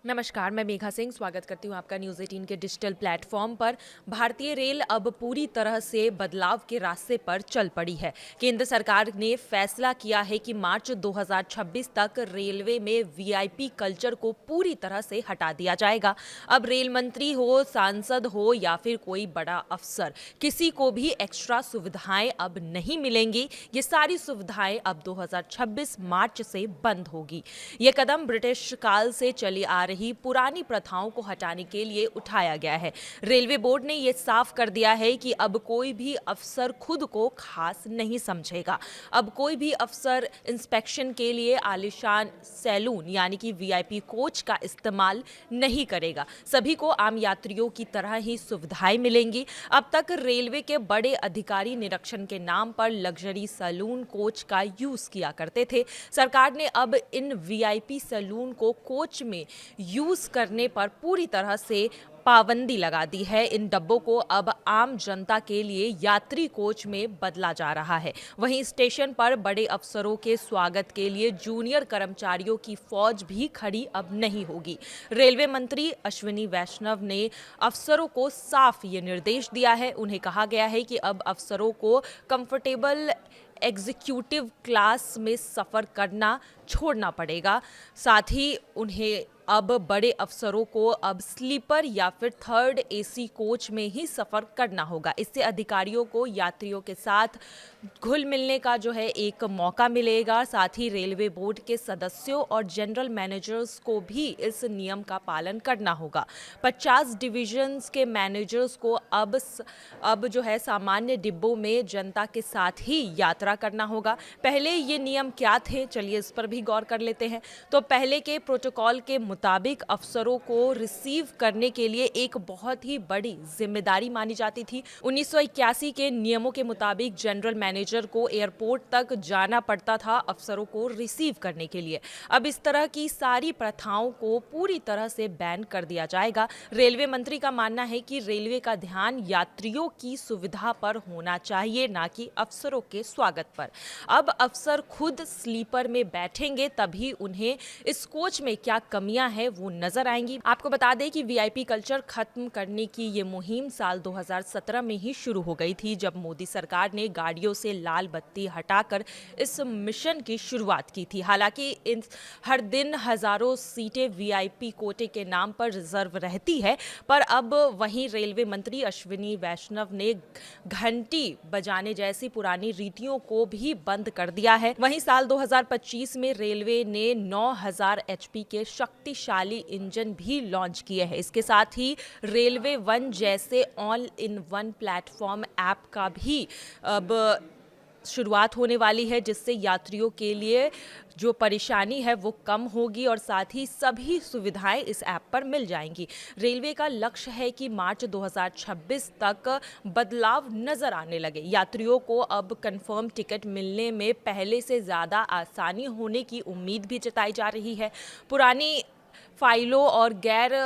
नमस्कार, मैं मेघा सिंह स्वागत करती हूँ आपका न्यूज़ 18 के डिजिटल प्लेटफॉर्म पर। भारतीय रेल अब पूरी तरह से बदलाव के रास्ते पर चल पड़ी है। केंद्र सरकार ने फैसला किया है कि मार्च 2026 तक रेलवे में वीआईपी कल्चर को पूरी तरह से हटा दिया जाएगा। अब रेल मंत्री हो, सांसद हो या फिर कोई बड़ा अफसर, किसी को भी एक्स्ट्रा सुविधाएं अब नहीं मिलेंगी। ये सारी सुविधाएं अब 2026 मार्च से बंद होगी। ये कदम ब्रिटिश काल से चली आ रही पुरानी प्रथाओं को हटाने के लिए उठाया गया है। रेलवे बोर्ड ने यह साफ कर दिया है कि अब कोई भी अफसर खुद को खास नहीं समझेगा। अब कोई भी अफसर इंस्पेक्शन के लिए आलीशान सैलून यानी कि वीआईपी कोच का इस्तेमाल नहीं करेगा। सभी को आम यात्रियों की तरह ही सुविधाएं मिलेंगी। अब तक रेलवे के बड़े अधिकारी निरीक्षण के नाम पर लग्जरी सैलून कोच का यूज किया करते थे। सरकार ने अब इन वीआईपी सैलून को कोच में यूज करने पर पूरी तरह से पाबंदी लगा दी है। इन डब्बों को अब आम जनता के लिए यात्री कोच में बदला जा रहा है। वहीं स्टेशन पर बड़े अफसरों के स्वागत के लिए जूनियर कर्मचारियों की फौज भी खड़ी अब नहीं होगी। रेलवे मंत्री अश्विनी वैष्णव ने अफसरों को साफ ये निर्देश दिया है। उन्हें कहा गया है कि अब अफसरों को कंफर्टेबल एग्जीक्यूटिव क्लास में सफ़र करना छोड़ना पड़ेगा। साथ ही उन्हें अब बड़े अफसरों को अब स्लीपर या फिर थर्ड एसी कोच में ही सफ़र करना होगा। इससे अधिकारियों को यात्रियों के साथ घुल मिलने का जो है एक मौका मिलेगा। साथ ही रेलवे बोर्ड के सदस्यों और जनरल मैनेजर्स को भी इस नियम का पालन करना होगा। 50 डिविजन्स के मैनेजर्स को अब जो है सामान्य डिब्बों में जनता के साथ ही यात्रा करना होगा। पहले ये नियम क्या थे, चलिए इस पर भी गौर कर लेते हैं। तो पहले के प्रोटोकॉल के मुताबिक अफसरों को रिसीव करने के लिए एक बहुत ही बड़ी जिम्मेदारी मानी जाती थी। 1981 के नियमों के मुताबिक जनरल मैनेजर को एयरपोर्ट तक जाना पड़ता था अफसरों को रिसीव करने के लिए। अब इस तरह की सारी प्रथाओं को पूरी तरह से बैन कर दिया जाएगा। रेलवे मंत्री का मानना है कि रेलवे का ध्यान यात्रियों की सुविधा पर होना चाहिए, ना कि अफसरों के स्वागत पर। अब अफसर खुद स्लीपर में बैठेंगे तभी उन्हें इस कोच में क्या कमियां हैं वो नजर आएंगी। आपको बता दें कि वीआईपी कल्चर खत्म करने की ये मुहिम साल 2017 में ही शुरू हो गई थी, जब मोदी सरकार ने गाड़ियों से लाल बत्ती हटाकर इस मिशन की शुरुआत की थी। हालांकि हर दिन हजारों सीटें वीआईपी कोटे के नाम पर रिजर्व रहती है, पर अब वहीं रेलवे मंत्री अश्विनी वैष्णव ने घंटी बजाने जैसी पुरानी रीतियों को भी बंद कर दिया है। वहीं साल 2025 में रेलवे ने 9000 एचपी के शक्तिशाली इंजन भी लॉन्च किए हैं। इसके साथ ही रेलवे वन जैसे all in one platform app का भी अब शुरुआत होने वाली है, जिससे यात्रियों के लिए जो परेशानी है वो कम होगी और साथ ही सभी सुविधाएं इस ऐप पर मिल जाएंगी। रेलवे का लक्ष्य है कि मार्च 2026 तक बदलाव नजर आने लगे। यात्रियों को अब कंफर्म टिकट मिलने में पहले से ज़्यादा आसानी होने की उम्मीद भी जताई जा रही है। पुरानी फाइलों और गैर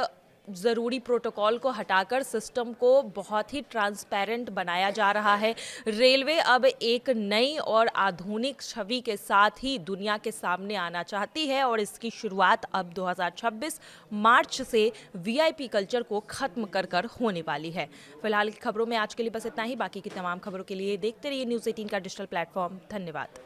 ज़रूरी प्रोटोकॉल को हटाकर सिस्टम को बहुत ही ट्रांसपेरेंट बनाया जा रहा है। रेलवे अब एक नई और आधुनिक छवि के साथ ही दुनिया के सामने आना चाहती है और इसकी शुरुआत अब 2026 मार्च से वीआईपी कल्चर को खत्म कर होने वाली है। फिलहाल की खबरों में आज के लिए बस इतना ही। बाकी की तमाम खबरों के लिए देखते रहिए न्यूज़ 18 का डिजिटल प्लेटफॉर्म। धन्यवाद।